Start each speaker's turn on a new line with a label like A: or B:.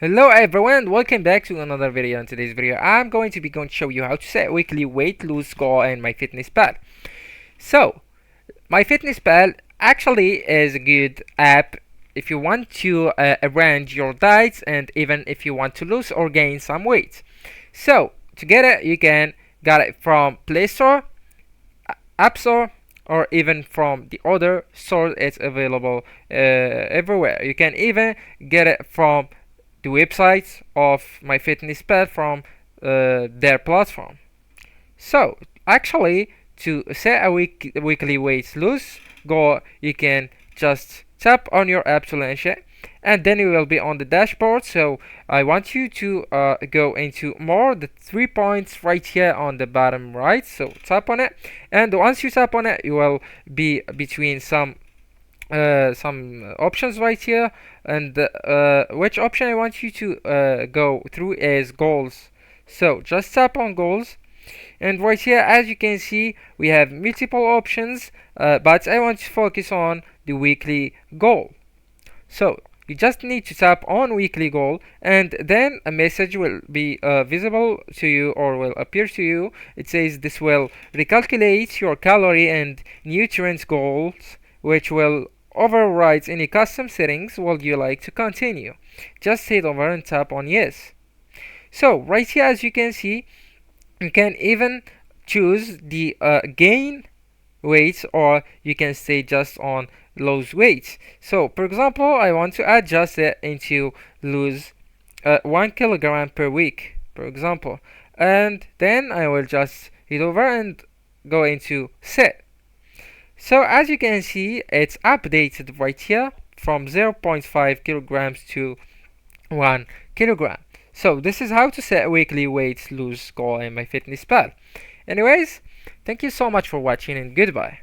A: Hello everyone, welcome back to another video. In today's video, I'm going to show you how to set weekly weight loss goal in MyFitnessPal. So, MyFitnessPal actually is a good app if you want to arrange your diets and even if you want to lose or gain some weight. So, to get it, you can get it from Play Store, App Store, or even from the other stores. It's available everywhere. You can even get it from the websites of MyFitnessPal from their platform. So actually, to set a weekly weight loss goal, you can just tap on your app to launch it, and then you will be on the dashboard. So I want you to go into more, the 3 points right here on the bottom right. So tap on it, and once you tap on it, you will be between some options right here, and which option I want you to go through is goals. So just tap on goals, and right here, as you can see, we have multiple options, but I want to focus on the weekly goal. So you just need to tap on weekly goal, and then a message will be visible to you or will appear to you. It says this will recalculate your calorie and nutrients goals, which will override any custom settings. Would you like to continue? Just head over and tap on yes. So right here, as you can see, you can even choose the gain weight, or you can stay just on lose weight. So for example, I want to adjust it into lose 1 kilogram per week, for example, and then I will just head over and go into set. So as you can see, it's updated right here from 0.5 kilograms to 1 kilogram. So this is how to set a weekly weight loss goal in MyFitnessPal. Anyways, thank you so much for watching, and goodbye.